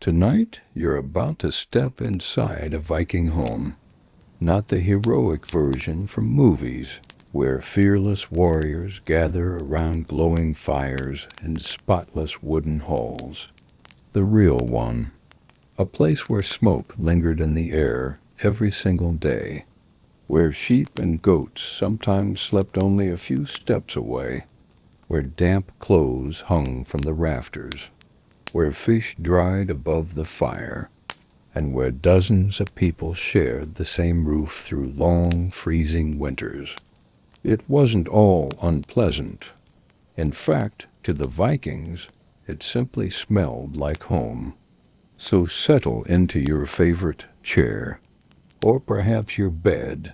Tonight, you're about to step inside a Viking home. Not the heroic version from movies, where fearless warriors gather around glowing fires in spotless wooden halls. The real one. A place where smoke lingered in the air every single day, where sheep and goats sometimes slept only a few steps away, where damp clothes hung from the rafters, where fish dried above the fire, and where dozens of people shared the same roof through long, freezing winters. It wasn't all unpleasant. In fact, to the Vikings, it simply smelled like home. So settle into your favorite chair, or perhaps your bed.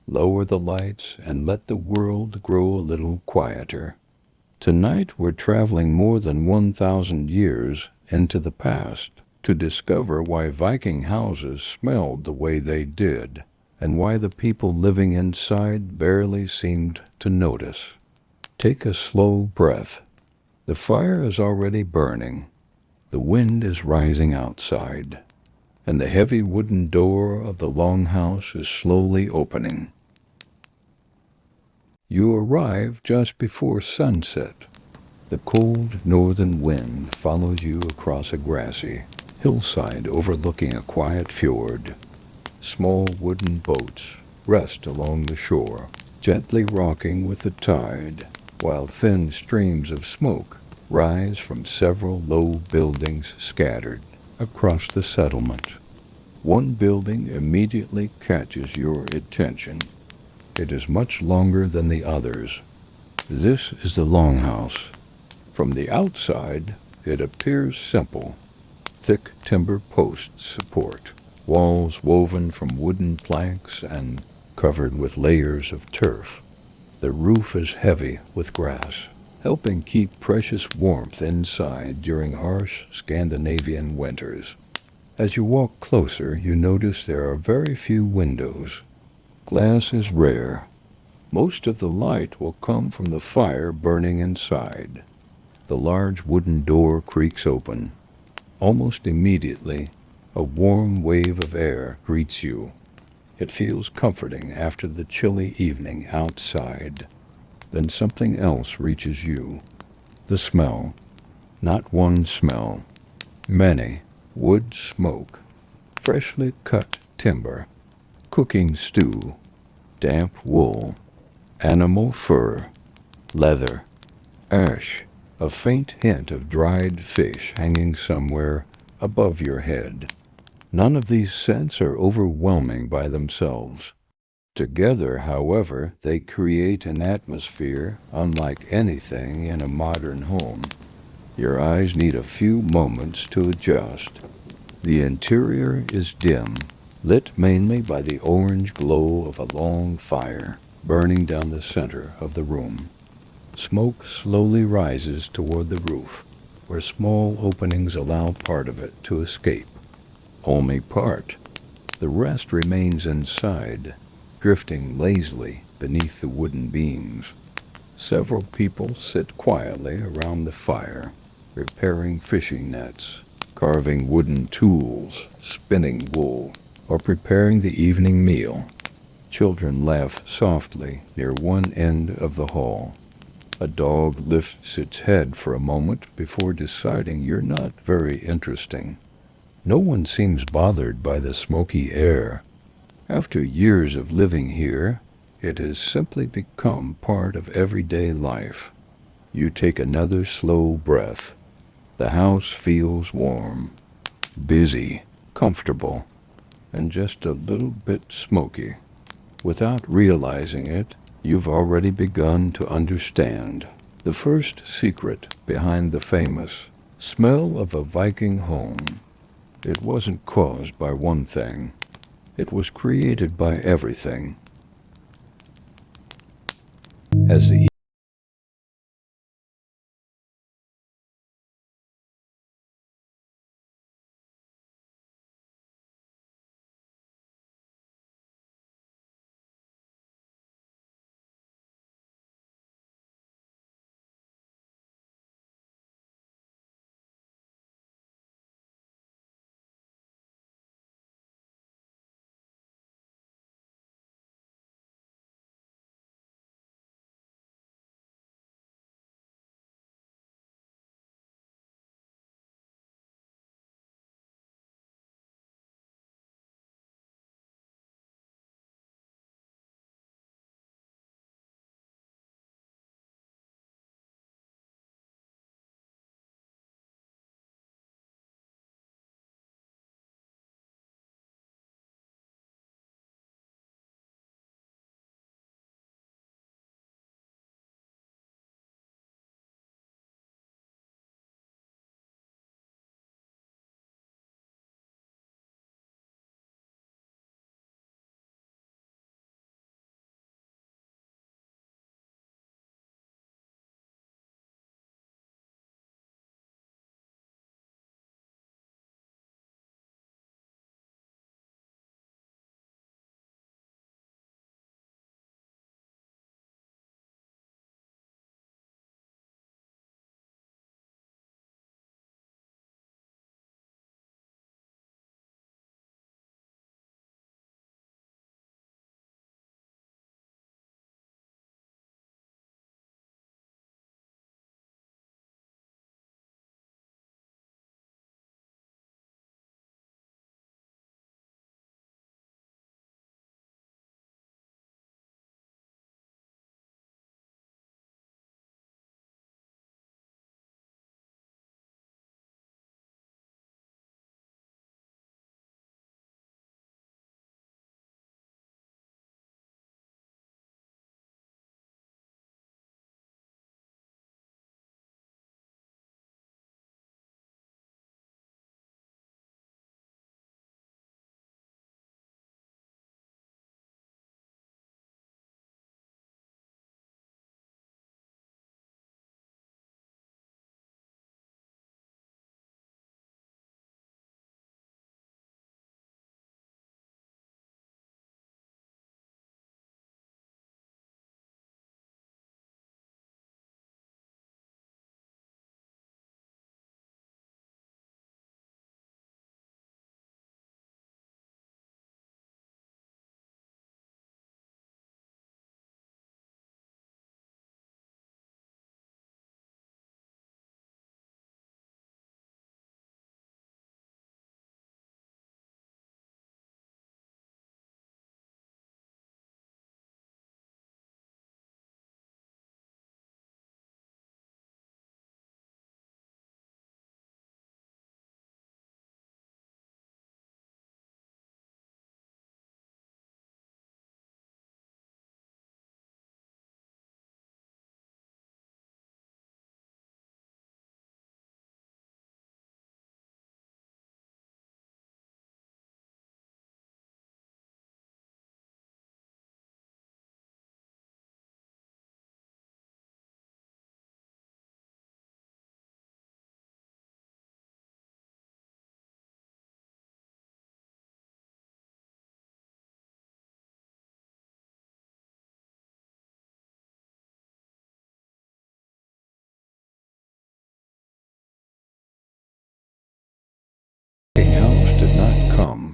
Lower the lights and let the world grow a little quieter. Tonight we're traveling more than 1,000 years into the past to discover why Viking houses smelled the way they did, and why the people living inside barely seemed to notice. Take a slow breath. The fire is already burning. The wind is rising outside, and the heavy wooden door of the Longhouse is slowly opening. You arrive just before sunset. The cold northern wind follows you across a grassy hillside overlooking a quiet fjord. Small wooden boats rest along the shore, gently rocking with the tide, while thin streams of smoke rise from several low buildings scattered across the settlement. One building immediately catches your attention. It is much longer than the others. This is the Longhouse. From the outside, it appears simple. Thick timber posts support, walls woven from wooden planks and covered with layers of turf. The roof is heavy with grass, helping keep precious warmth inside during harsh Scandinavian winters. As you walk closer, you notice there are very few windows. Glass is rare. Most of the light will come from the fire burning inside. The large wooden door creaks open. Almost immediately, a warm wave of air greets you. It feels comforting after the chilly evening outside. Then something else reaches you. The smell. Not one smell. Many. Wood smoke. Freshly cut timber. Cooking stew. Damp wool. Animal fur. Leather. Ash. A faint hint of dried fish hanging somewhere above your head. None of these scents are overwhelming by themselves. Together, however, they create an atmosphere unlike anything in a modern home. Your eyes need a few moments to adjust. The interior is dim, lit mainly by the orange glow of a long fire burning down the center of the room. Smoke slowly rises toward the roof, where small openings allow part of it to escape. Only part. The rest remains inside, drifting lazily beneath the wooden beams. Several people sit quietly around the fire, repairing fishing nets, carving wooden tools, spinning wool, or preparing the evening meal. Children laugh softly near one end of the hall. A dog lifts its head for a moment before deciding you're not very interesting. No one seems bothered by the smoky air. After years of living here, it has simply become part of everyday life. You take another slow breath. The house feels warm, busy, comfortable, and just a little bit smoky. Without realizing it, you've already begun to understand the first secret behind the famous smell of a Viking home. It wasn't caused by one thing. It was created by everything. As the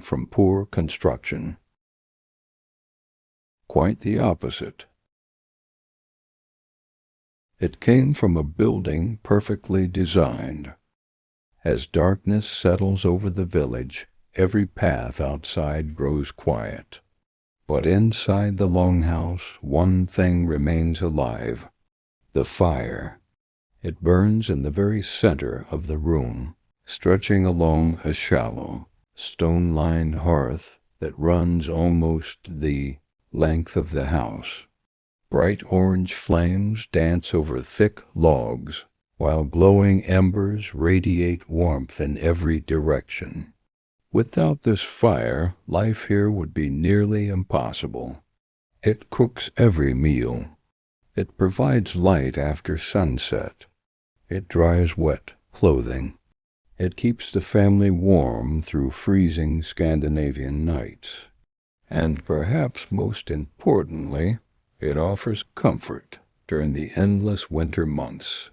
from poor construction. Quite the opposite. It came from a building perfectly designed. As darkness settles over the village, every path outside grows quiet. But inside the Longhouse, one thing remains alive: the fire. It burns in the very center of the room, stretching along a shallow, stone-lined hearth that runs almost the length of the house. Bright orange flames dance over thick logs, while glowing embers radiate warmth in every direction. Without this fire, life here would be nearly impossible. It cooks every meal. It provides light after sunset. It dries wet clothing. It keeps the family warm through freezing Scandinavian nights. And perhaps most importantly, it offers comfort during the endless winter months.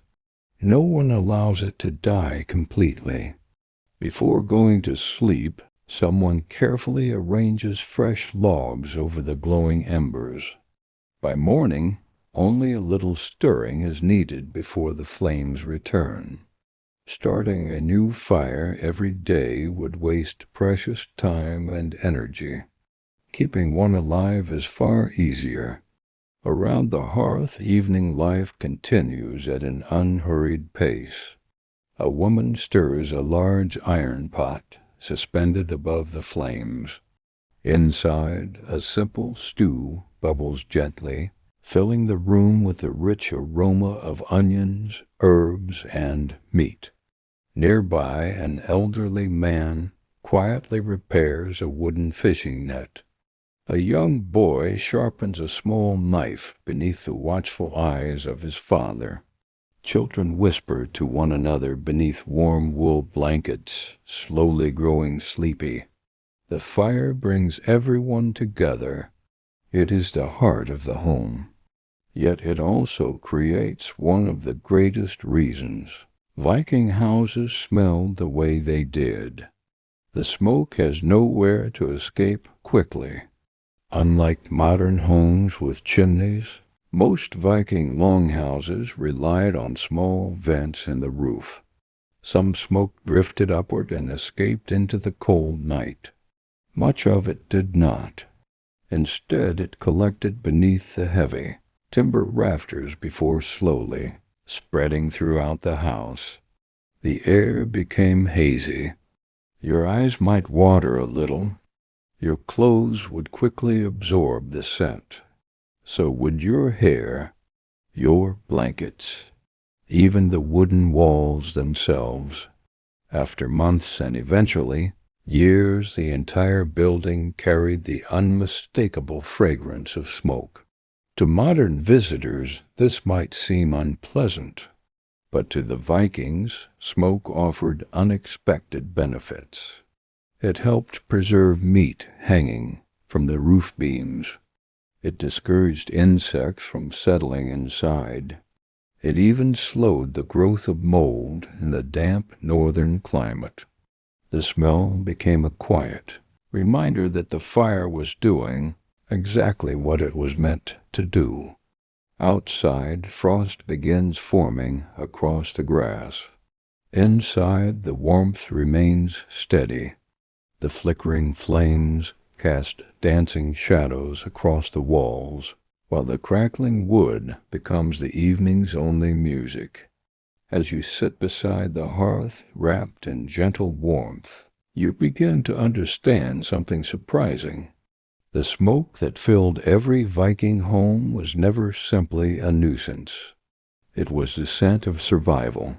No one allows it to die completely. Before going to sleep, someone carefully arranges fresh logs over the glowing embers. By morning, only a little stirring is needed before the flames return. Starting a new fire every day would waste precious time and energy. Keeping one alive is far easier. Around the hearth, evening life continues at an unhurried pace. A woman stirs a large iron pot suspended above the flames. Inside, a simple stew bubbles gently, filling the room with the rich aroma of onions, herbs, and meat. Nearby, an elderly man quietly repairs a wooden fishing net. A young boy sharpens a small knife beneath the watchful eyes of his father. Children whisper to one another beneath warm wool blankets, slowly growing sleepy. The fire brings everyone together. It is the heart of the home. Yet it also creates one of the greatest reasons Viking houses smelled the way they did. The smoke has nowhere to escape quickly. Unlike modern homes with chimneys, most Viking longhouses relied on small vents in the roof. Some smoke drifted upward and escaped into the cold night. Much of it did not. Instead, it collected beneath the heavy timber rafters before slowly spreading throughout the house. The air became hazy. Your eyes might water a little. Your clothes would quickly absorb the scent. So would your hair, your blankets, even the wooden walls themselves. After months and eventually years, the entire building carried the unmistakable fragrance of smoke. To modern visitors, this might seem unpleasant, but to the Vikings, smoke offered unexpected benefits. It helped preserve meat hanging from the roof beams. It discouraged insects from settling inside. It even slowed the growth of mold in the damp northern climate. The smell became a quiet reminder that the fire was doing exactly what it was meant to do. Outside, frost begins forming across the grass. Inside, the warmth remains steady. The flickering flames cast dancing shadows across the walls, while the crackling wood becomes the evening's only music. As you sit beside the hearth, wrapped in gentle warmth, you begin to understand something surprising. The smoke that filled every Viking home was never simply a nuisance. It was the scent of survival.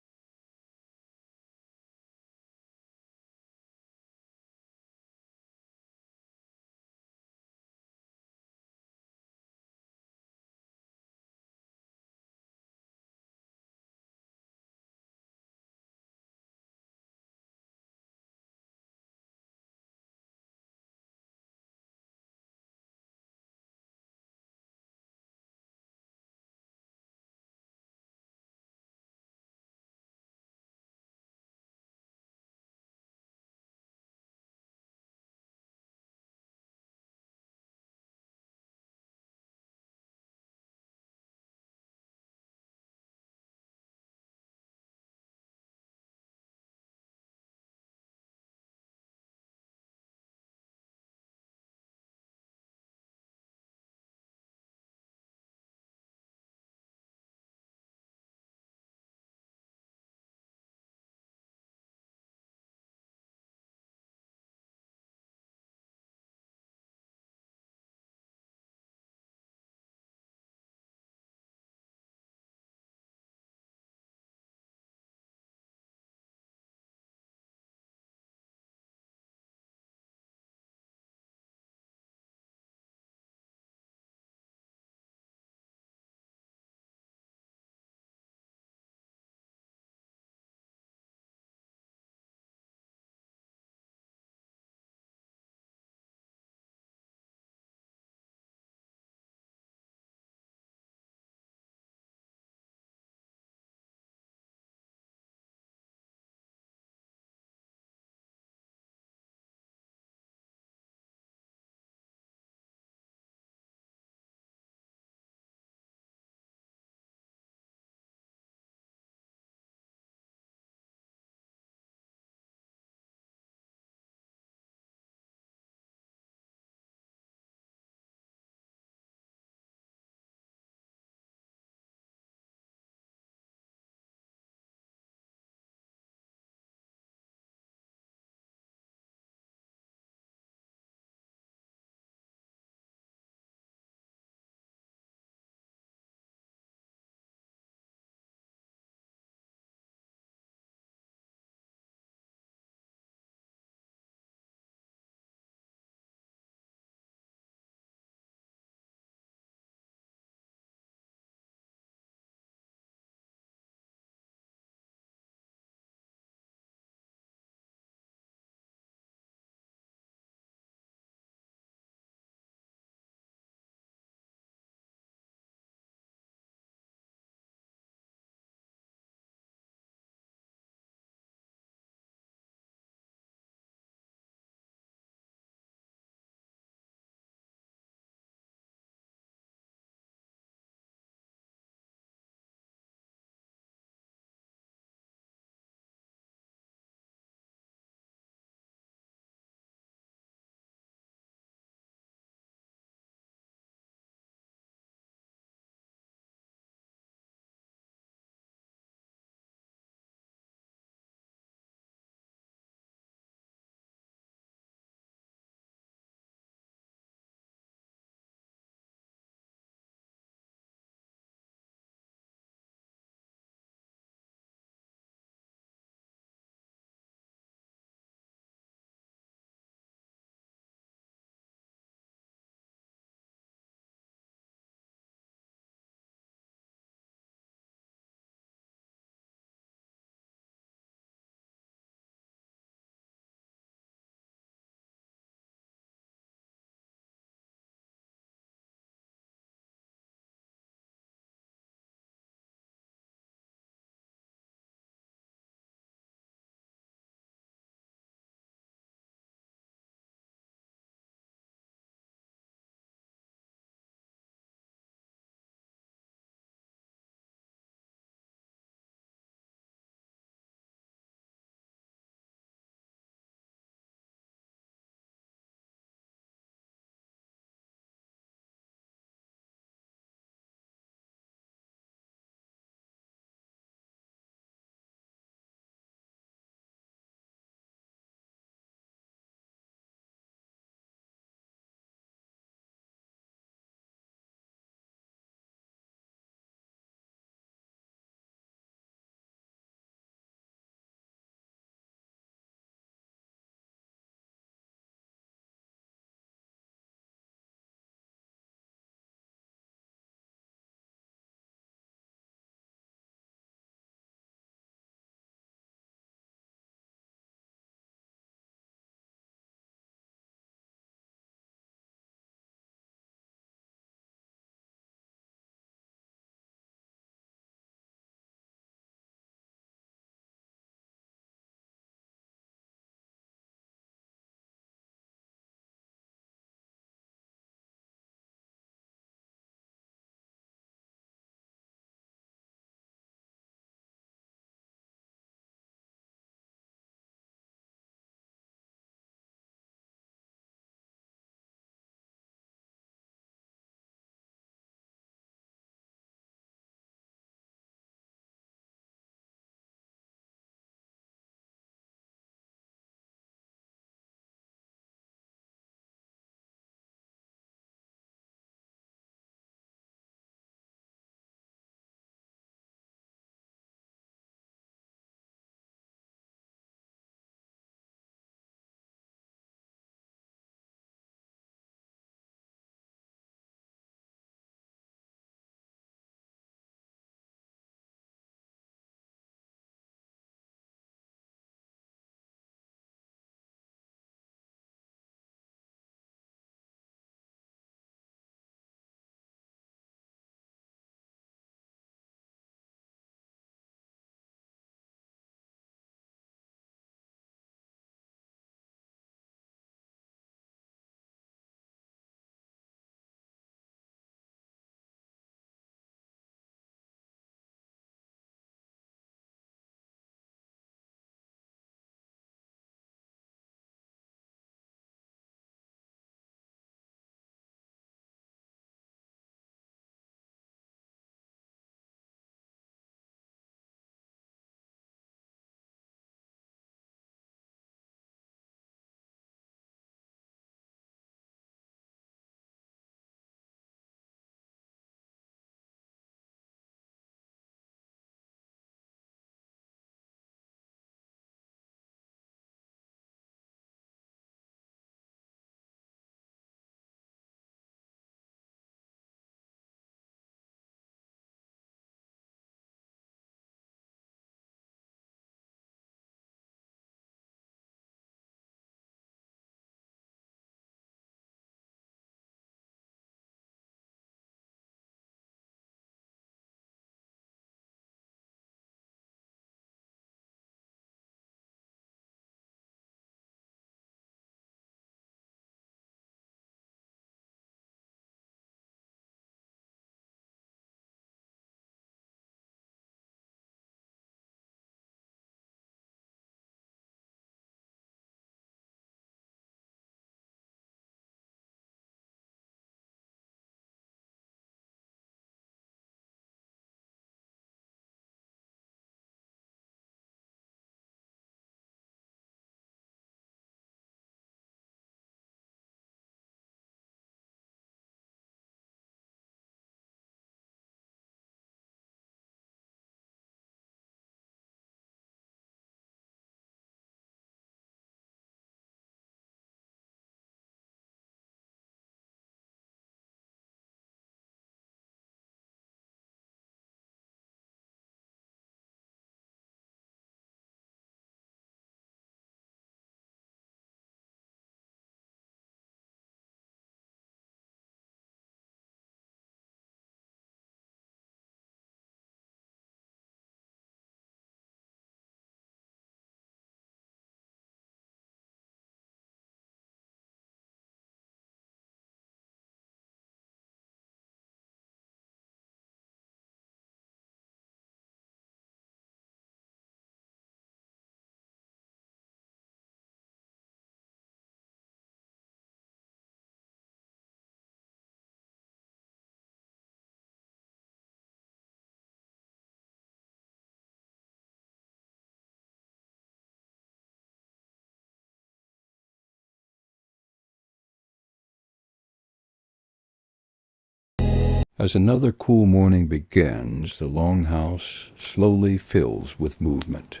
As another cool morning begins, the Longhouse slowly fills with movement.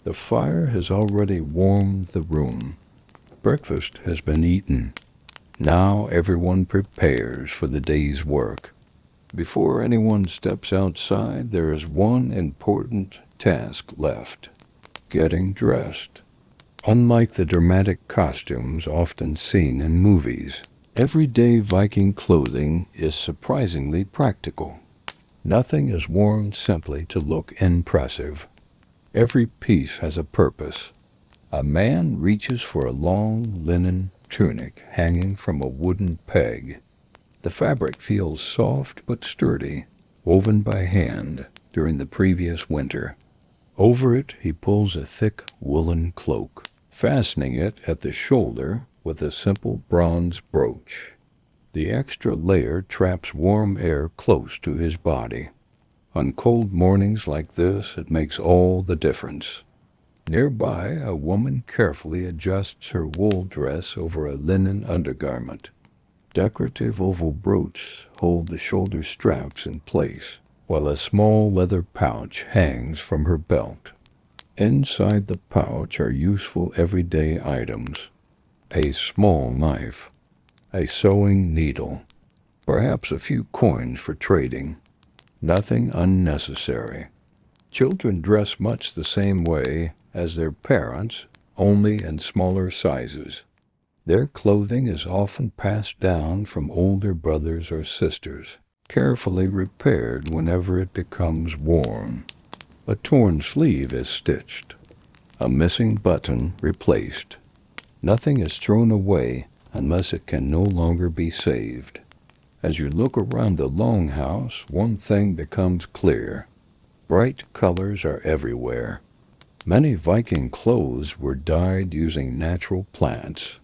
The fire has already warmed the room. Breakfast has been eaten. Now everyone prepares for the day's work. Before anyone steps outside, there is one important task left: getting dressed. Unlike the dramatic costumes often seen in movies, everyday Viking clothing is surprisingly practical. Nothing is worn simply to look impressive. Every piece has a purpose. A man reaches for a long linen tunic hanging from a wooden peg. The fabric feels soft but sturdy, woven by hand during the previous winter. Over it he pulls a thick woolen cloak, fastening it at the shoulder with a simple bronze brooch. The extra layer traps warm air close to his body. On cold mornings like this, it makes all the difference. Nearby, a woman carefully adjusts her wool dress over a linen undergarment. Decorative oval brooches hold the shoulder straps in place, while a small leather pouch hangs from her belt. Inside the pouch are useful everyday items: a small knife, a sewing needle, perhaps a few coins for trading. Nothing unnecessary. Children dress much the same way as their parents, only in smaller sizes. Their clothing is often passed down from older brothers or sisters, carefully repaired whenever it becomes worn. A torn sleeve is stitched, a missing button replaced. Nothing is thrown away unless it can no longer be saved. As you look around the Longhouse, one thing becomes clear. Bright colors are everywhere. Many Viking clothes were dyed using natural plants: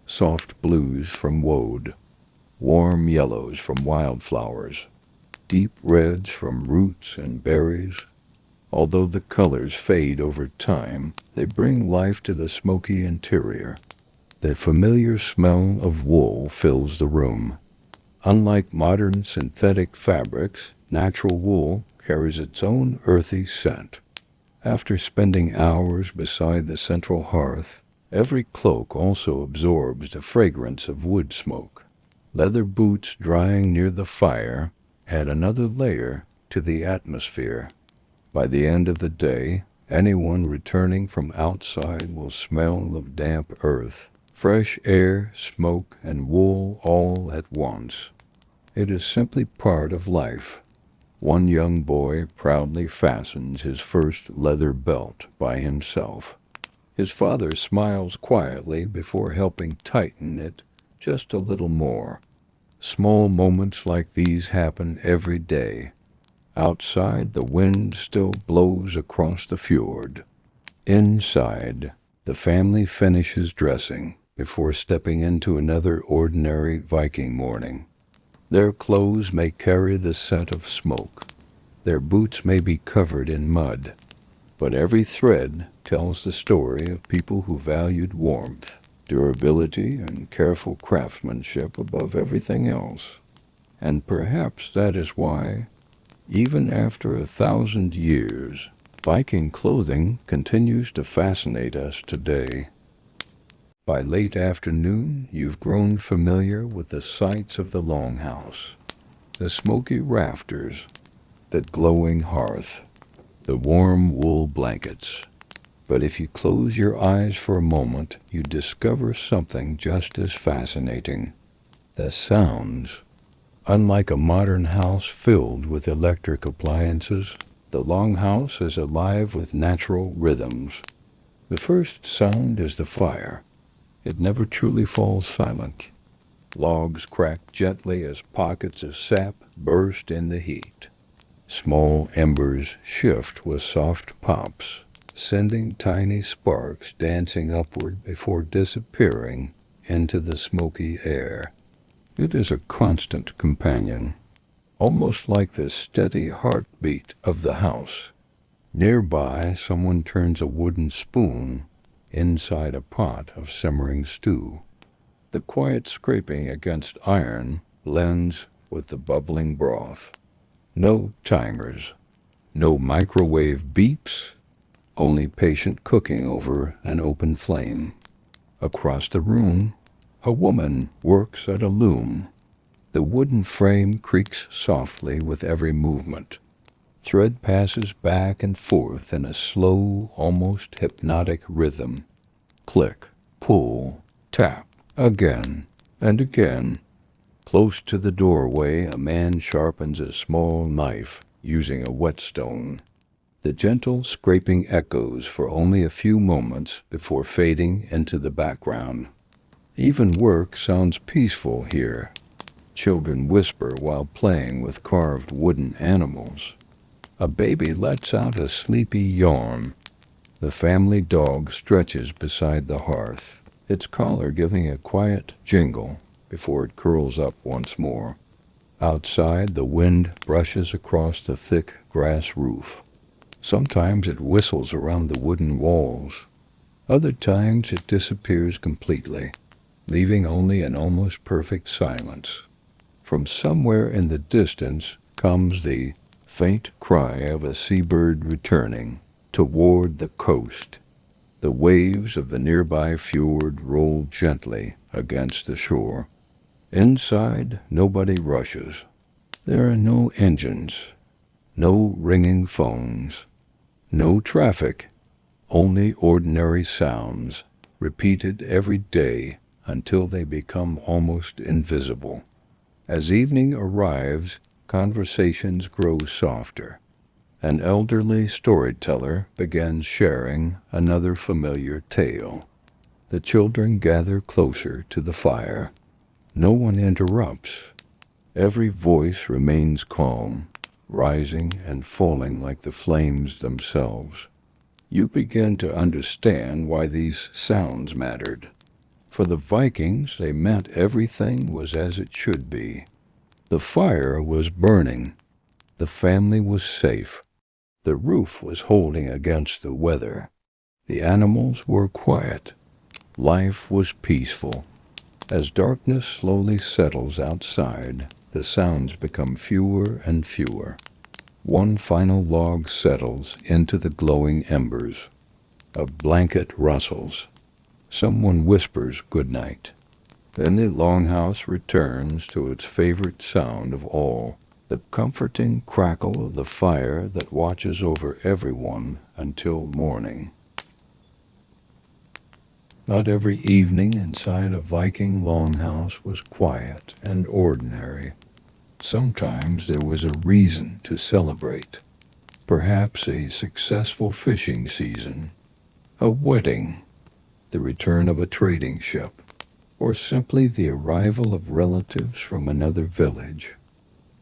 soft blues from woad, warm yellows from wildflowers, deep reds from roots and berries. Although the colors fade over time, they bring life to the smoky interior. The familiar smell of wool fills the room. Unlike modern synthetic fabrics, natural wool carries its own earthy scent. After spending hours beside the central hearth, every cloak also absorbs the fragrance of wood smoke. Leather boots drying near the fire add another layer to the atmosphere. By the end of the day, anyone returning from outside will smell of damp earth, fresh air, smoke, and wool all at once. It is simply part of life. One young boy proudly fastens his first leather belt by himself. His father smiles quietly before helping tighten it just a little more. Small moments like these happen every day. Outside, the wind still blows across the fjord. Inside, the family finishes dressing before stepping into another ordinary Viking morning. Their clothes may carry the scent of smoke. Their boots may be covered in mud. But every thread tells the story of people who valued warmth, durability, and careful craftsmanship above everything else. And perhaps that is why, even after 1,000 years, Viking clothing continues to fascinate us today. By late afternoon, you've grown familiar with the sights of the Longhouse: the smoky rafters, the glowing hearth, the warm wool blankets. But if you close your eyes for a moment, you discover something just as fascinating: the sounds. Unlike a modern house filled with electric appliances, the Longhouse is alive with natural rhythms. The first sound is the fire. It never truly falls silent. Logs crack gently as pockets of sap burst in the heat. Small embers shift with soft pops, sending tiny sparks dancing upward before disappearing into the smoky air. It is a constant companion, almost like the steady heartbeat of the house. Nearby, someone turns a wooden spoon inside a pot of simmering stew. The quiet scraping against iron lends with the bubbling broth. No timers, no microwave beeps, only patient cooking over an open flame. Across the room, a woman works at a loom. The wooden frame creaks softly with every movement. Thread passes back and forth in a slow, almost hypnotic rhythm. Click, pull, tap, again and again. Close to the doorway, a man sharpens a small knife using a whetstone. The gentle scraping echoes for only a few moments before fading into the background. Even work sounds peaceful here. Children whisper while playing with carved wooden animals. A baby lets out a sleepy yawn. The family dog stretches beside the hearth, its collar giving a quiet jingle before it curls up once more. Outside, the wind brushes across the thick grass roof. Sometimes it whistles around the wooden walls. Other times it disappears completely, leaving only an almost perfect silence. From somewhere in the distance comes the faint cry of a seabird returning toward the coast. The waves of the nearby fjord roll gently against the shore. Inside, nobody rushes. There are no engines, no ringing phones, no traffic, only ordinary sounds, repeated every day until they become almost invisible. As evening arrives, conversations grow softer. An elderly storyteller begins sharing another familiar tale. The children gather closer to the fire. No one interrupts. Every voice remains calm, rising and falling like the flames themselves. You begin to understand why these sounds mattered. For the Vikings, they meant everything was as it should be. The fire was burning. The family was safe. The roof was holding against the weather. The animals were quiet. Life was peaceful. As darkness slowly settles outside, the sounds become fewer and fewer. One final log settles into the glowing embers. A blanket rustles. Someone whispers good night. Then the Longhouse returns to its favorite sound of all, the comforting crackle of the fire that watches over everyone until morning. Not every evening inside a Viking longhouse was quiet and ordinary. Sometimes there was a reason to celebrate. Perhaps a successful fishing season, a wedding, the return of a trading ship, or simply the arrival of relatives from another village.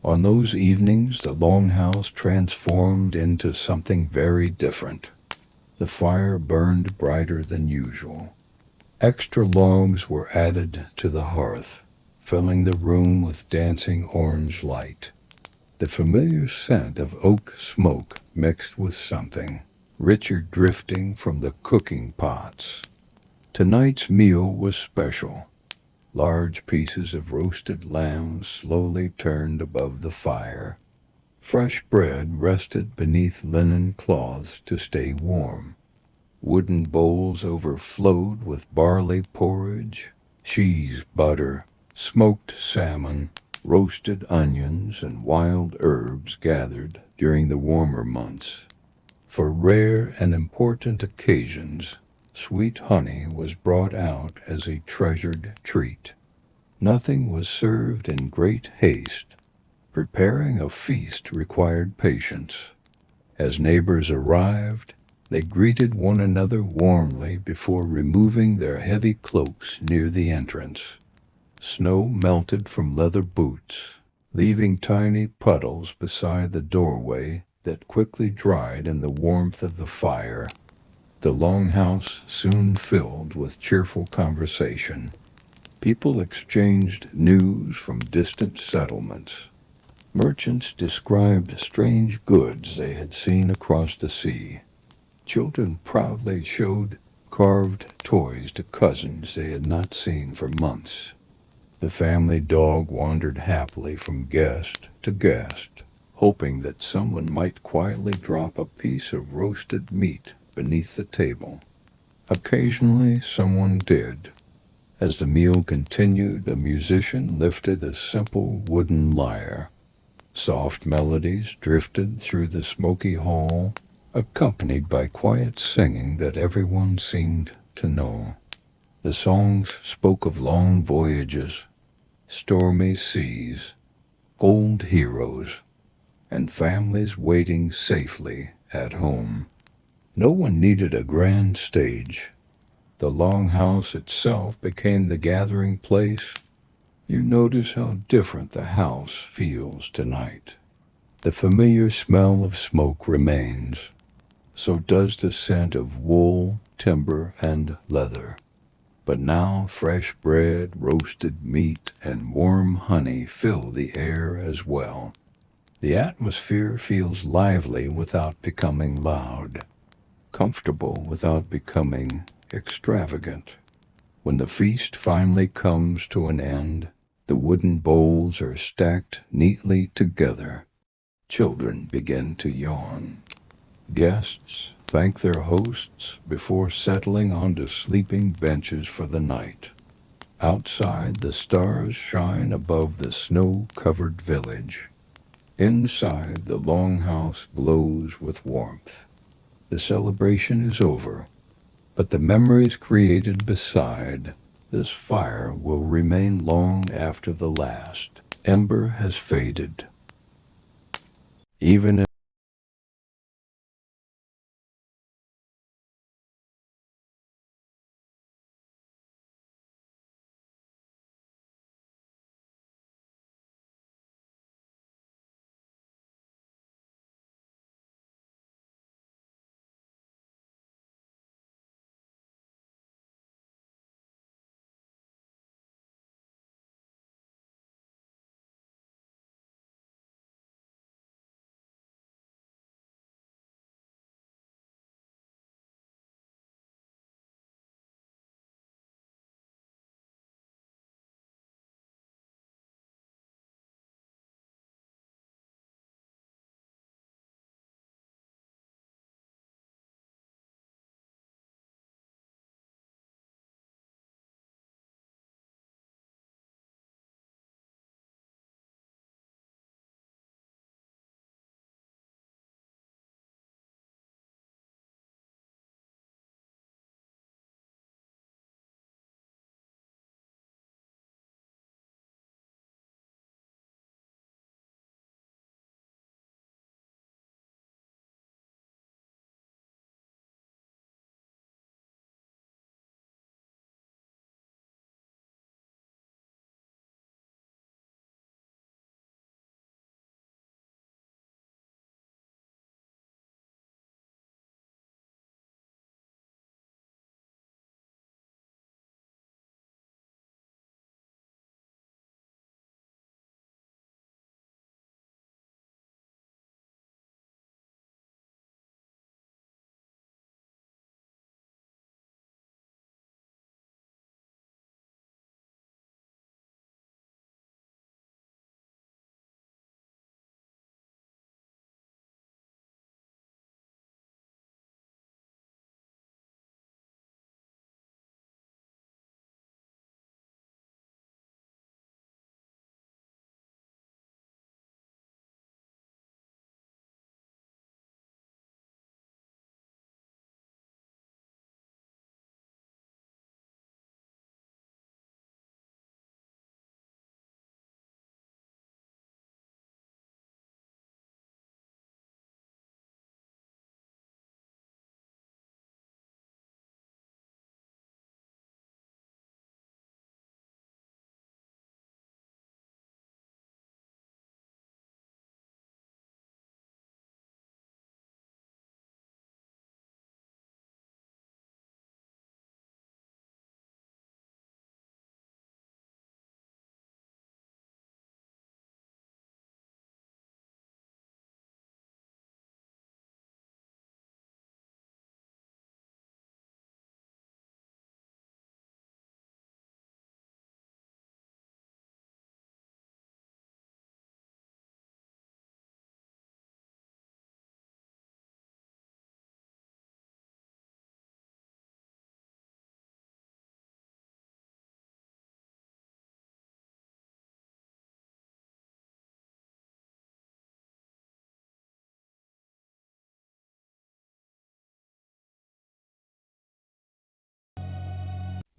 On those evenings, the longhouse transformed into something very different. The fire burned brighter than usual. Extra logs were added to the hearth, filling the room with dancing orange light. The familiar scent of oak smoke mixed with something richer drifting from the cooking pots. Tonight's meal was special. Large pieces of roasted lamb slowly turned above the fire. Fresh bread rested beneath linen cloths to stay warm. Wooden bowls overflowed with barley porridge, cheese butter, smoked salmon, roasted onions, and wild herbs gathered during the warmer months. For rare and important occasions, sweet honey was brought out as a treasured treat. Nothing was served in great haste. Preparing a feast required patience. As neighbors arrived, they greeted one another warmly before removing their heavy cloaks near the entrance. Snow melted from leather boots, leaving tiny puddles beside the doorway that quickly dried in the warmth of the fire. The longhouse soon filled with cheerful conversation. People exchanged news from distant settlements. Merchants described strange goods they had seen across the sea. Children proudly showed carved toys to cousins they had not seen for months. The family dog wandered happily from guest to guest, hoping that someone might quietly drop a piece of roasted meat beneath the table. Occasionally, someone did. As the meal continued, a musician lifted a simple wooden lyre. Soft melodies drifted through the smoky hall, accompanied by quiet singing that everyone seemed to know. The songs spoke of long voyages, stormy seas, old heroes, and families waiting safely at home. No one needed a grand stage. The Longhouse itself became the gathering place. You notice how different the house feels tonight. The familiar smell of smoke remains. So does the scent of wool, timber, and leather. But now fresh bread, roasted meat, and warm honey fill the air as well. The atmosphere feels lively without becoming loud, comfortable without becoming extravagant. When the feast finally comes to an end, the wooden bowls are stacked neatly together. Children begin to yawn. Guests thank their hosts before settling onto sleeping benches for the night. Outside, the stars shine above the snow-covered village. Inside, the longhouse glows with warmth. The celebration is over, but the memories created beside this fire will remain long after the last ember has faded. Even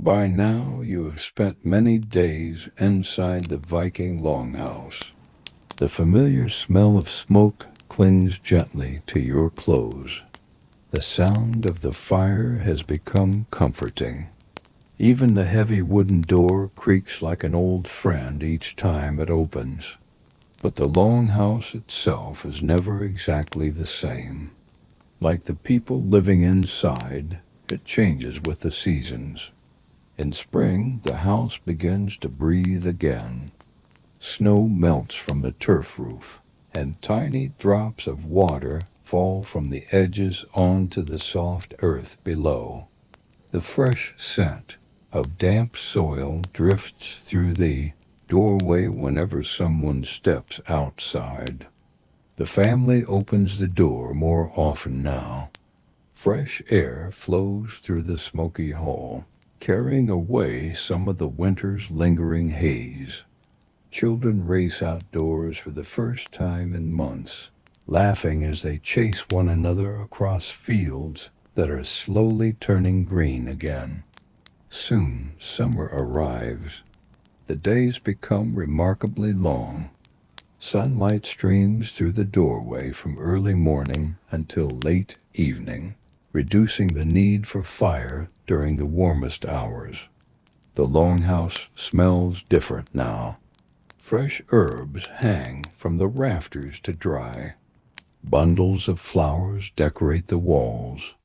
By now you have spent many days inside the Viking Longhouse. The familiar smell of smoke clings gently to your clothes. The sound of the fire has become comforting. Even the heavy wooden door creaks like an old friend each time it opens. But the Longhouse itself is never exactly the same. Like the people living inside, it changes with the seasons. In spring, the house begins to breathe again. Snow melts from the turf roof, and tiny drops of water fall from the edges onto the soft earth below. The fresh scent of damp soil drifts through the doorway whenever someone steps outside. The family opens the door more often now. Fresh air flows through the smoky hall, carrying away some of the winter's lingering haze. Children race outdoors for the first time in months, laughing as they chase one another across fields that are slowly turning green again. Soon summer arrives. The days become remarkably long. Sunlight streams through the doorway from early morning until late evening, reducing the need for fire during the warmest hours. The Longhouse smells different now. Fresh herbs hang from the rafters to dry. Bundles of flowers decorate the walls.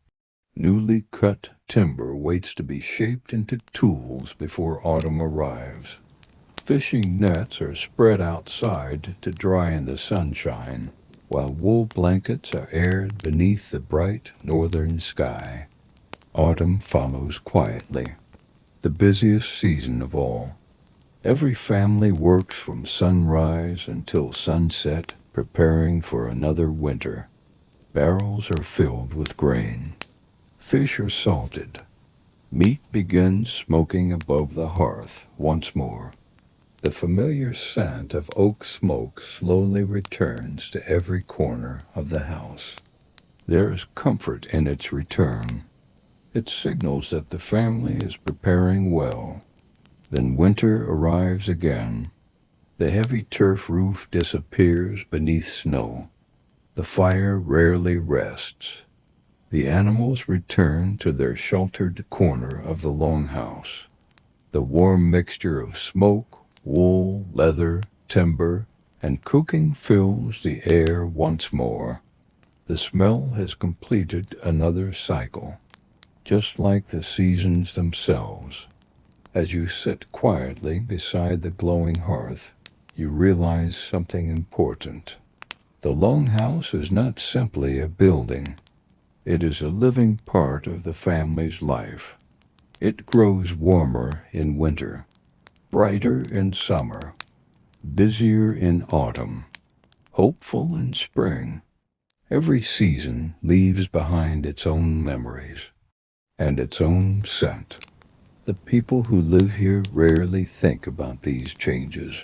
Newly cut timber waits to be shaped into tools before autumn arrives. Fishing nets are spread outside to dry in the sunshine, while wool blankets are aired beneath the bright northern sky. Autumn follows quietly, the busiest season of all. Every family works from sunrise until sunset, preparing for another winter. Barrels are filled with grain. Fish are salted. Meat begins smoking above the hearth once more. The familiar scent of oak smoke slowly returns to every corner of the house. There is comfort in its return. It signals that the family is preparing well. Then winter arrives again. The heavy turf roof disappears beneath snow. The fire rarely rests. The animals return to their sheltered corner of the Longhouse. The warm mixture of smoke, wool, leather, timber, and cooking fills the air once more. The smell has completed another cycle, just like the seasons themselves. As you sit quietly beside the glowing hearth, you realize something important. The Longhouse is not simply a building. It is a living part of the family's life. It grows warmer in winter, brighter in summer, busier in autumn, hopeful in spring. Every season leaves behind its own memories and its own scent. The people who live here rarely think about these changes,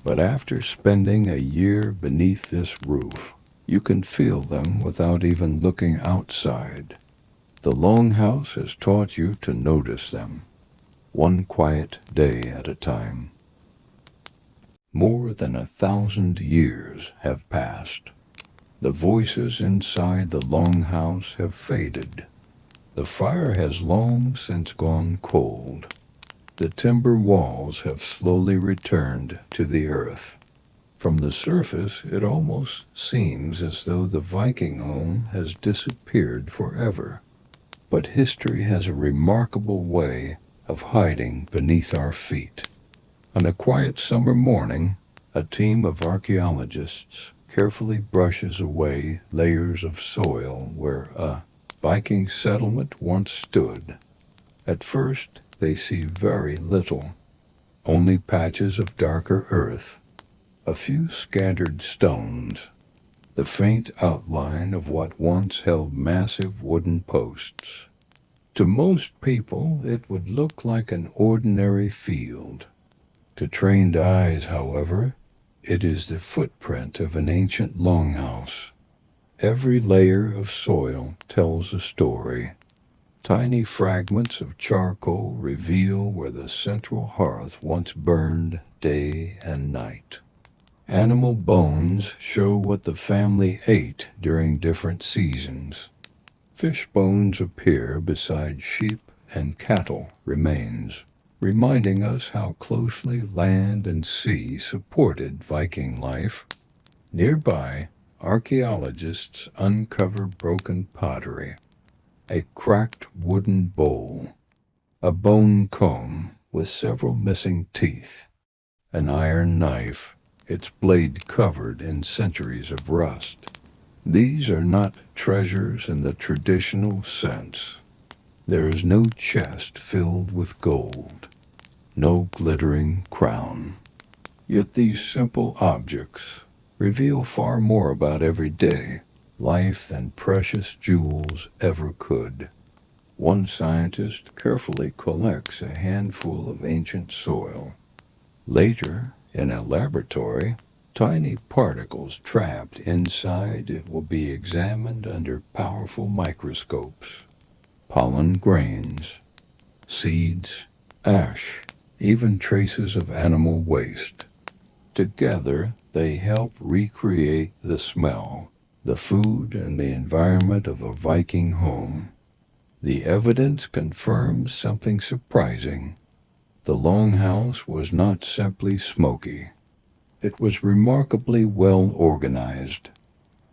but after spending a year beneath this roof, you can feel them without even looking outside. The Longhouse has taught you to notice them, one quiet day at a time. More than 1,000 years have passed. The voices inside the Longhouse have faded. The fire has long since gone cold. The timber walls have slowly returned to the earth. From the surface, it almost seems as though the Viking home has disappeared forever. But history has a remarkable way of hiding beneath our feet. On a quiet summer morning, a team of archaeologists carefully brushes away layers of soil where a Viking settlement once stood. At first, they see very little, only patches of darker earth, a few scattered stones, the faint outline of what once held massive wooden posts. To most people, it would look like an ordinary field. To trained eyes, however, it is the footprint of an ancient longhouse. Every layer of soil tells a story. Tiny fragments of charcoal reveal where the central hearth once burned day and night. Animal bones show what the family ate during different seasons. Fish bones appear beside sheep and cattle remains, reminding us how closely land and sea supported Viking life. Nearby, archaeologists uncover broken pottery, a cracked wooden bowl, a bone comb with several missing teeth, an iron knife, its blade covered in centuries of rust. These are not treasures in the traditional sense. There is no chest filled with gold, no glittering crown. Yet these simple objects reveal far more about everyday life than precious jewels ever could. One scientist carefully collects a handful of ancient soil. Later, in a laboratory, tiny particles trapped inside it will be examined under powerful microscopes. Pollen grains, seeds, ash, even traces of animal waste. Together, they help recreate the smell, the food, and the environment of a Viking home. The evidence confirms something surprising. The Longhouse was not simply smoky. It was remarkably well organized.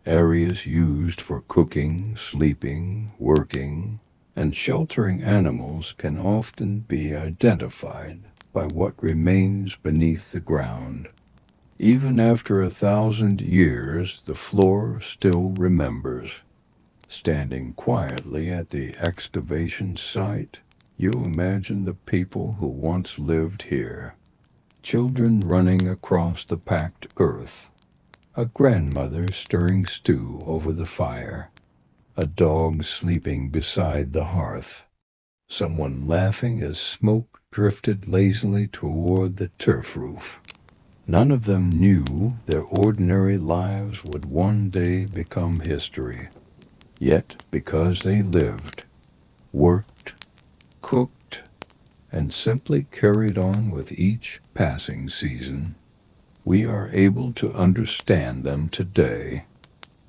Areas used for cooking, sleeping, working, and sheltering animals can often be identified by what remains beneath the ground. Even after 1,000 years, the floor still remembers. Standing quietly at the excavation site, you imagine the people who once lived here. Children running across the packed earth, a grandmother stirring stew over the fire, a dog sleeping beside the hearth, someone laughing as smoke drifted lazily toward the turf roof. None of them knew their ordinary lives would one day become history. Yet, because they lived, worked, cooked, and simply carried on with each passing season, we are able to understand them today.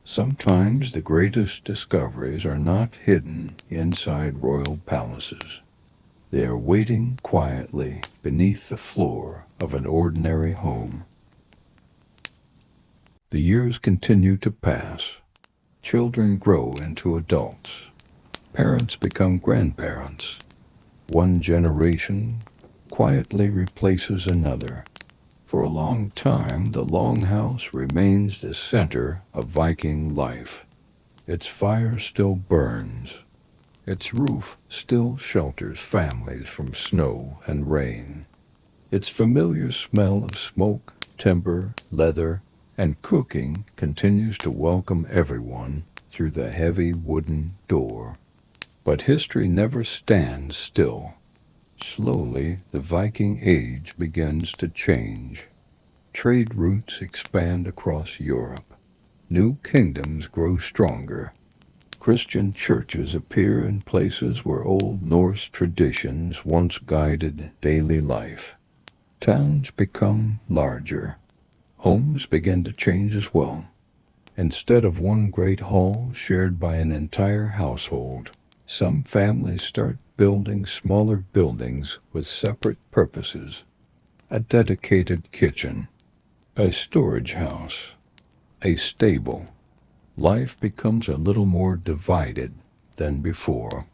Sometimes the greatest discoveries are not hidden inside royal palaces. They are waiting quietly beneath the floor of an ordinary home. The years continue to pass. Children grow into adults. Parents become grandparents. One generation quietly replaces another. For a long time, the Longhouse remains the center of Viking life. Its fire still burns. Its roof still shelters families from snow and rain. Its familiar smell of smoke, timber, leather, and cooking continues to welcome everyone through the heavy wooden door. But history never stands still. Slowly, the Viking Age begins to change. Trade routes expand across Europe. New kingdoms grow stronger. Christian churches appear in places where Old Norse traditions once guided daily life. Towns become larger. Homes begin to change as well. Instead of one great hall shared by an entire household, some families start building smaller buildings with separate purposes. A dedicated kitchen, a storage house, a stable. Life becomes a little more divided than before.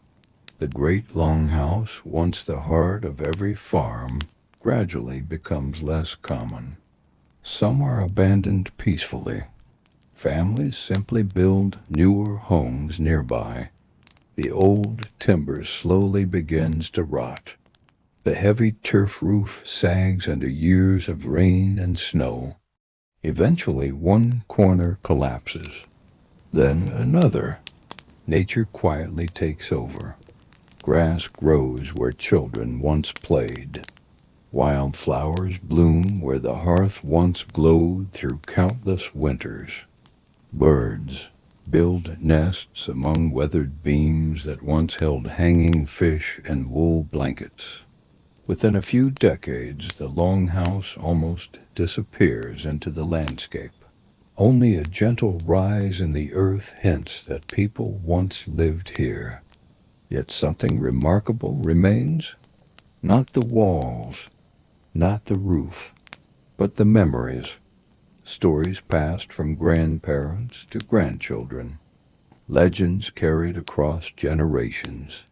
The great Longhouse, once the heart of every farm, gradually becomes less common. Some are abandoned peacefully. Families simply build newer homes nearby. The old timber slowly begins to rot. The heavy turf roof sags under years of rain and snow. Eventually, one corner collapses. Then another. Nature quietly takes over. Grass grows where children once played. Wildflowers bloom where the hearth once glowed through countless winters. Birds, build nests among weathered beams that once held hanging fish and wool blankets. Within a few decades, the Longhouse almost disappears into the landscape. Only a gentle rise in the earth hints that people once lived here. Yet something remarkable remains. Not the walls, not the roof, but the memories. Stories passed from grandparents to grandchildren. Legends carried across generations.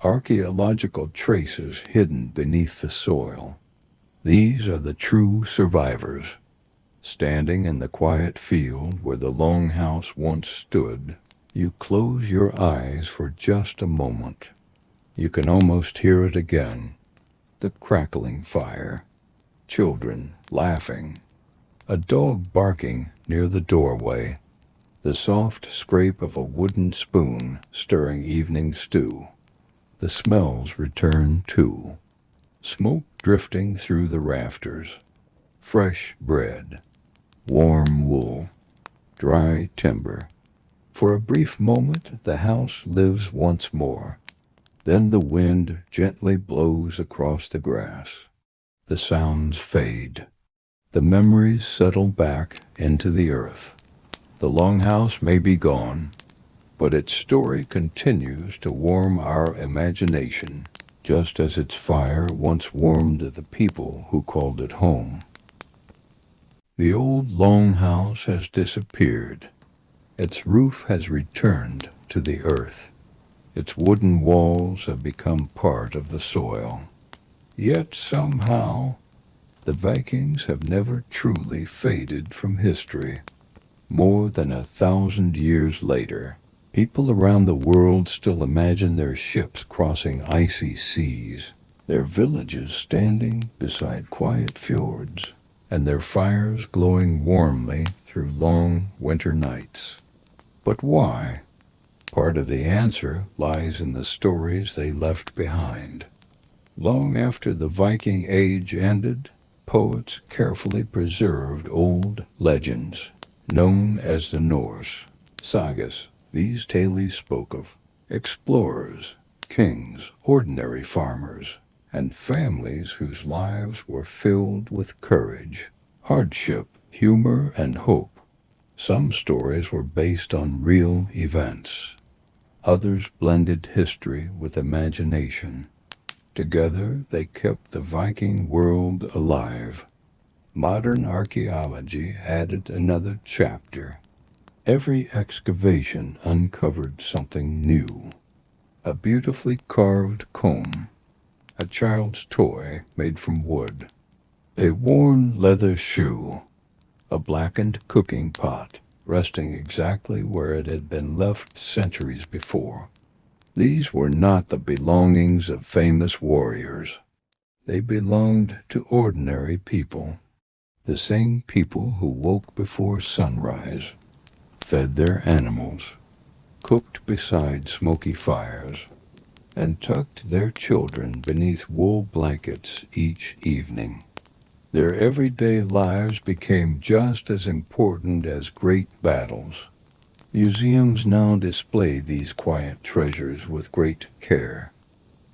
Archaeological traces hidden beneath the soil. These are the true survivors. Standing in the quiet field where the Longhouse once stood, you close your eyes for just a moment. You can almost hear it again. The crackling fire, children laughing, a dog barking near the doorway, the soft scrape of a wooden spoon stirring evening stew. The smells return too. Smoke drifting through the rafters, fresh bread, warm wool, dry timber. For a brief moment the house lives once more. Then the wind gently blows across the grass. The sounds fade. The memories settle back into the earth. The Longhouse may be gone, but its story continues to warm our imagination, just as its fire once warmed the people who called it home. The old Longhouse has disappeared. Its roof has returned to the earth. Its wooden walls have become part of the soil. Yet somehow, the Vikings have never truly faded from history. More than 1,000 years later, people around the world still imagine their ships crossing icy seas, their villages standing beside quiet fjords, and their fires glowing warmly through long winter nights. But why? Part of the answer lies in the stories they left behind. Long after the Viking Age ended, poets carefully preserved old legends, known as the Norse sagas. These tales spoke of explorers, kings, ordinary farmers, and families whose lives were filled with courage, hardship, humor, and hope. Some stories were based on real events. Others blended history with imagination. Together, they kept the Viking world alive. Modern archaeology added another chapter. Every excavation uncovered something new. A beautifully carved comb, a child's toy made from wood, a worn leather shoe, a blackened cooking pot resting exactly where it had been left centuries before. These were not the belongings of famous warriors. They belonged to ordinary people, the same people who woke before sunrise, fed their animals, cooked beside smoky fires, and tucked their children beneath wool blankets each evening. Their everyday lives became just as important as great battles. Museums now display these quiet treasures with great care.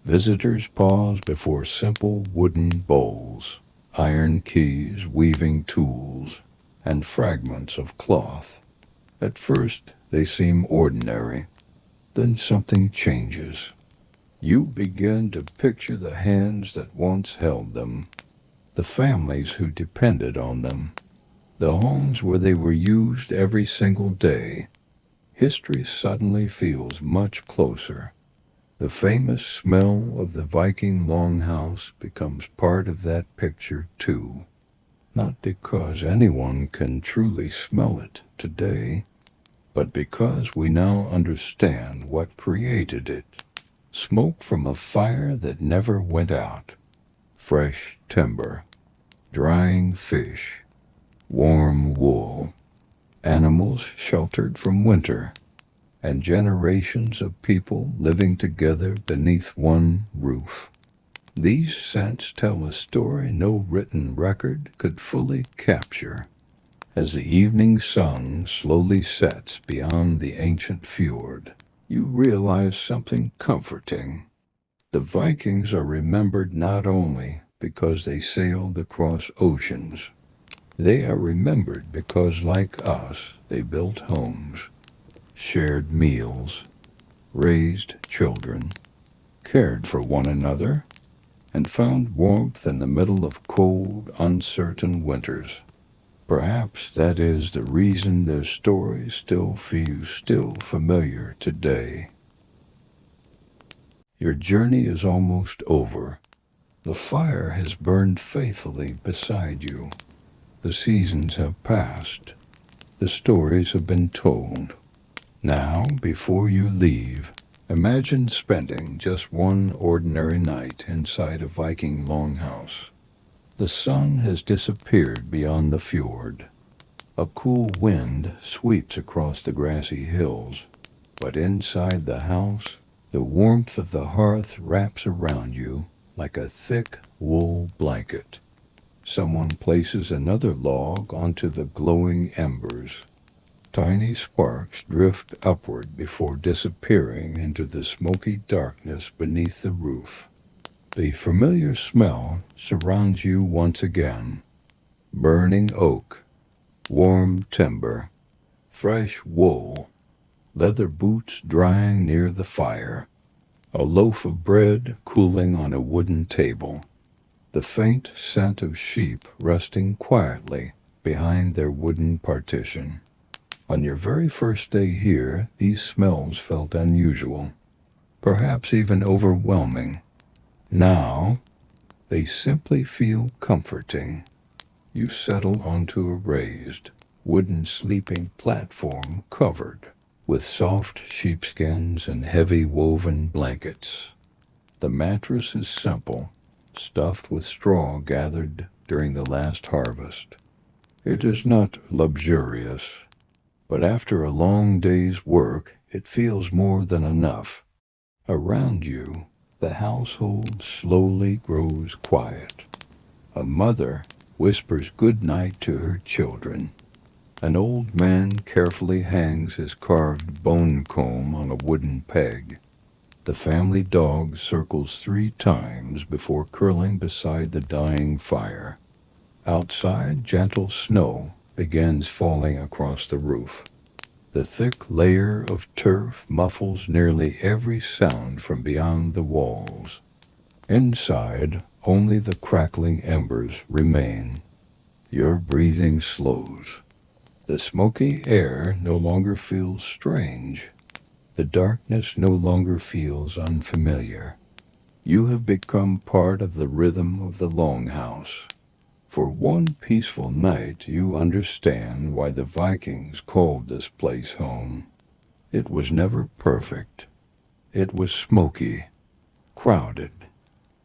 Visitors pause before simple wooden bowls, iron keys, weaving tools, and fragments of cloth. At first, they seem ordinary. Then something changes. You begin to picture the hands that once held them, the families who depended on them, the homes where they were used every single day. History suddenly feels much closer. The famous smell of the Viking Longhouse becomes part of that picture too. Not because anyone can truly smell it today, but because we now understand what created it. Smoke from a fire that never went out, fresh timber, drying fish, warm wool, animals sheltered from winter, and generations of people living together beneath one roof. These scents tell a story no written record could fully capture. As the evening sun slowly sets beyond the ancient fjord, you realize something comforting. The Vikings are remembered not only because they sailed across oceans, they are remembered because, like us, they built homes, shared meals, raised children, cared for one another, and found warmth in the middle of cold, uncertain winters. Perhaps that is the reason their stories still feel familiar today. Your journey is almost over. The fire has burned faithfully beside you. The seasons have passed. The stories have been told. Now, before you leave, imagine spending just one ordinary night inside a Viking longhouse. The sun has disappeared beyond the fjord. A cool wind sweeps across the grassy hills, but inside the house, the warmth of the hearth wraps around you like a thick wool blanket. Someone places another log onto the glowing embers. Tiny sparks drift upward before disappearing into the smoky darkness beneath the roof. The familiar smell surrounds you once again. Burning oak, warm timber, fresh wool, leather boots drying near the fire, a loaf of bread cooling on a wooden table, the faint scent of sheep resting quietly behind their wooden partition. On your very first day here, these smells felt unusual, perhaps even overwhelming. Now, they simply feel comforting. You settle onto a raised, wooden sleeping platform covered with soft sheepskins and heavy woven blankets. The mattress is simple, stuffed with straw gathered during the last harvest. It is not luxurious, but after a long day's work, it feels more than enough. Around you, the household slowly grows quiet. A mother whispers good night to her children. An old man carefully hangs his carved bone comb on a wooden peg. The family dog circles 3 times before curling beside the dying fire. Outside, gentle snow begins falling across the roof. The thick layer of turf muffles nearly every sound from beyond the walls. Inside, only the crackling embers remain. Your breathing slows. The smoky air no longer feels strange. The darkness no longer feels unfamiliar. You have become part of the rhythm of the Longhouse. For one peaceful night, you understand why the Vikings called this place home. It was never perfect. It was smoky, crowded,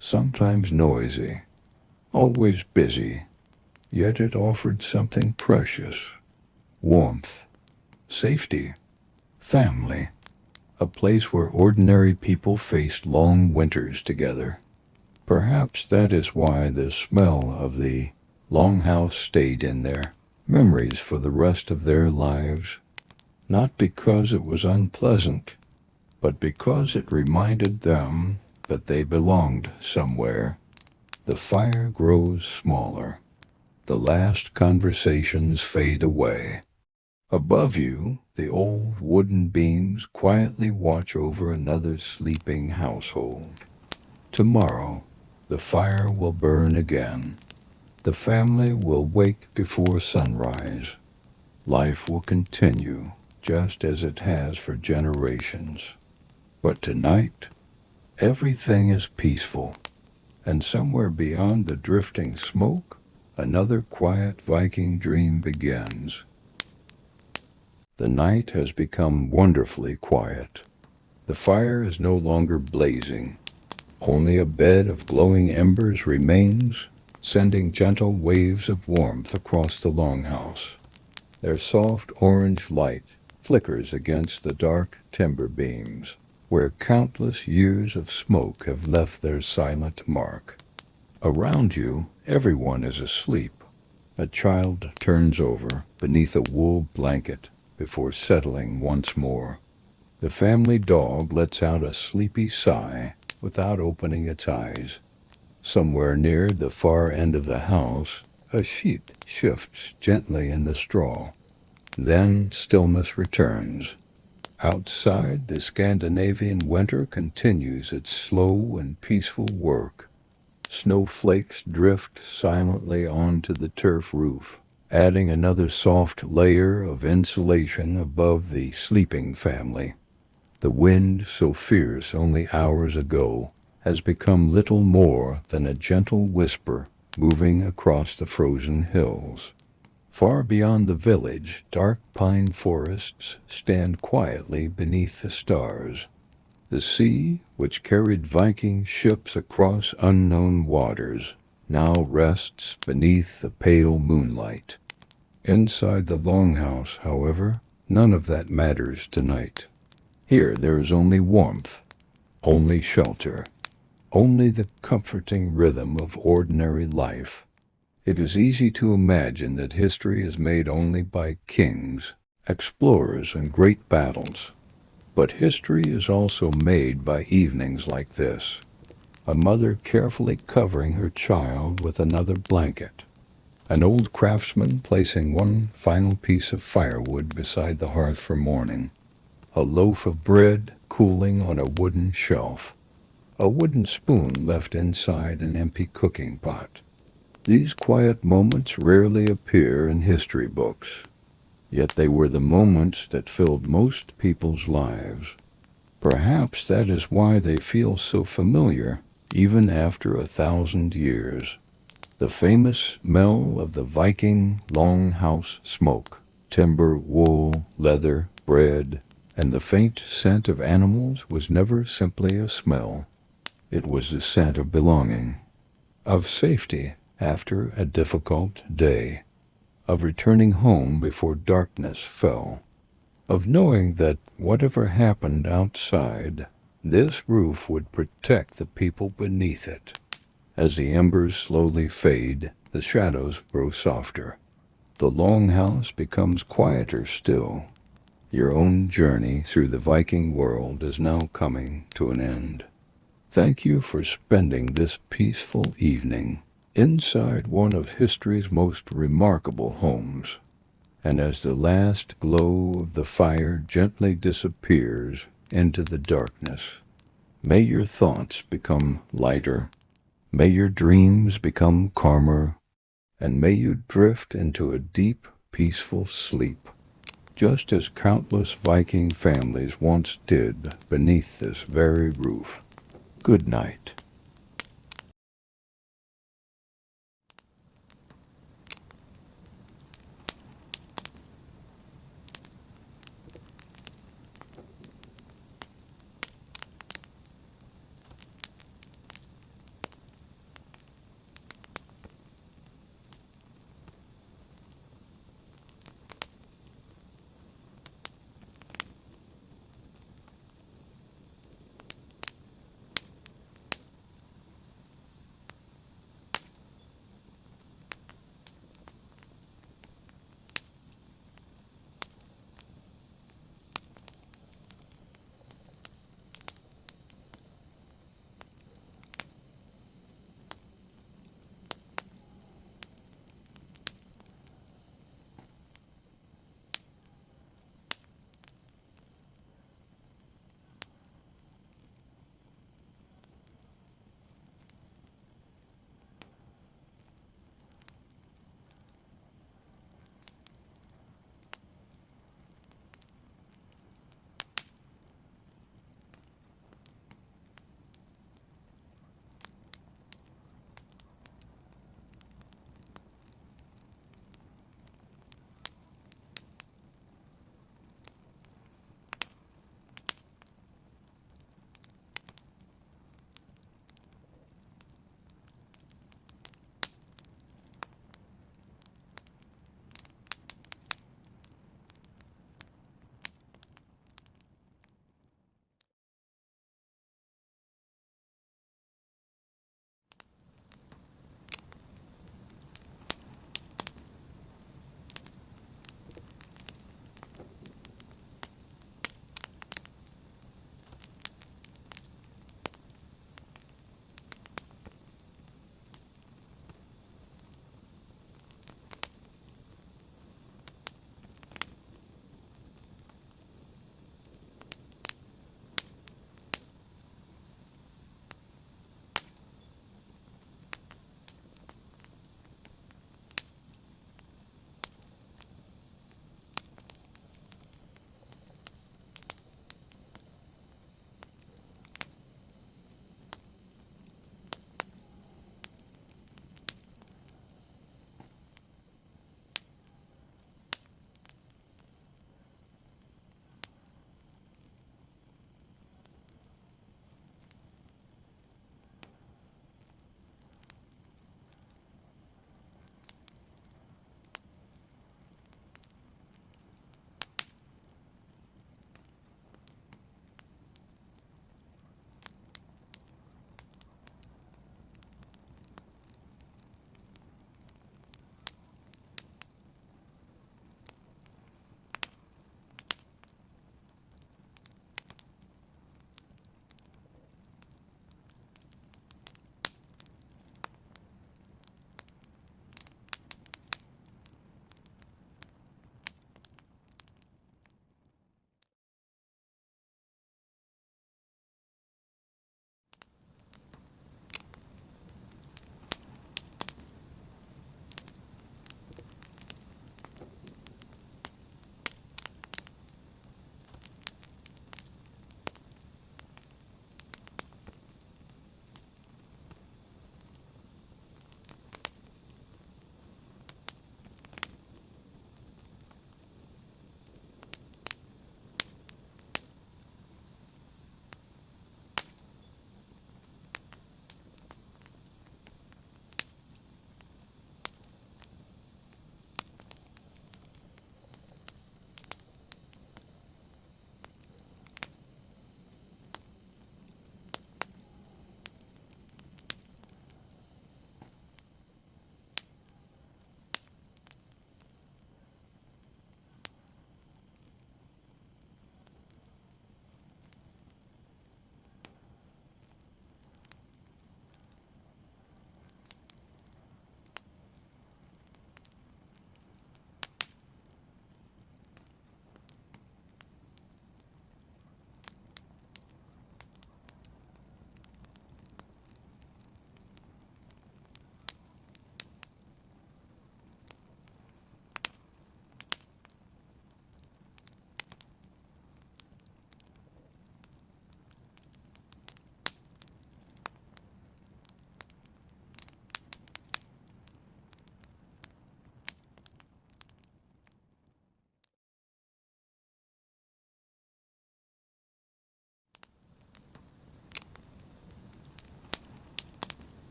sometimes noisy, always busy, yet it offered something precious: warmth, safety, family, a place where ordinary people faced long winters together. Perhaps that is why the smell of the Longhouse stayed in their memories for the rest of their lives, not because it was unpleasant, but because it reminded them that they belonged somewhere. The fire grows smaller. The last conversations fade away. Above you, the old wooden beams quietly watch over another sleeping household. Tomorrow, the fire will burn again. The family will wake before sunrise. Life will continue, just as it has for generations. But tonight, everything is peaceful, and somewhere beyond the drifting smoke, another quiet Viking dream begins. The night has become wonderfully quiet. The fire is no longer blazing. Only a bed of glowing embers remains, sending gentle waves of warmth across the longhouse. Their soft orange light flickers against the dark timber beams, where countless years of smoke have left their silent mark. Around you, everyone is asleep. A child turns over beneath a wool blanket before settling once more. The family dog lets out a sleepy sigh without opening its eyes. Somewhere near the far end of the house, a sheep shifts gently in the straw. Then stillness returns. Outside, the Scandinavian winter continues its slow and peaceful work. Snowflakes drift silently onto the turf roof, adding another soft layer of insulation above the sleeping family. The wind, so fierce only hours ago, has become little more than a gentle whisper moving across the frozen hills. Far beyond the village, dark pine forests stand quietly beneath the stars. The sea, which carried Viking ships across unknown waters, now rests beneath the pale moonlight. Inside the Longhouse, however, none of that matters tonight. Here there is only warmth, only shelter, only the comforting rhythm of ordinary life. It is easy to imagine that history is made only by kings, explorers, and great battles. But history is also made by evenings like this. A mother carefully covering her child with another blanket. An old craftsman placing one final piece of firewood beside the hearth for morning. A loaf of bread cooling on a wooden shelf. A wooden spoon left inside an empty cooking pot. These quiet moments rarely appear in history books, yet they were the moments that filled most people's lives. Perhaps that is why they feel so familiar, even after 1,000 years. The famous smell of the Viking Longhouse smoke, timber, wool, leather, bread, and the faint scent of animals was never simply a smell. It was the scent of belonging, of safety after a difficult day, of returning home before darkness fell, of knowing that whatever happened outside, this roof would protect the people beneath it. As the embers slowly fade, the shadows grow softer. The Longhouse becomes quieter still. Your own journey through the Viking world is now coming to an end. Thank you for spending this peaceful evening inside one of history's most remarkable homes. And as the last glow of the fire gently disappears into the darkness, may your thoughts become lighter, may your dreams become calmer, and may you drift into a deep, peaceful sleep, just as countless Viking families once did beneath this very roof. Good night.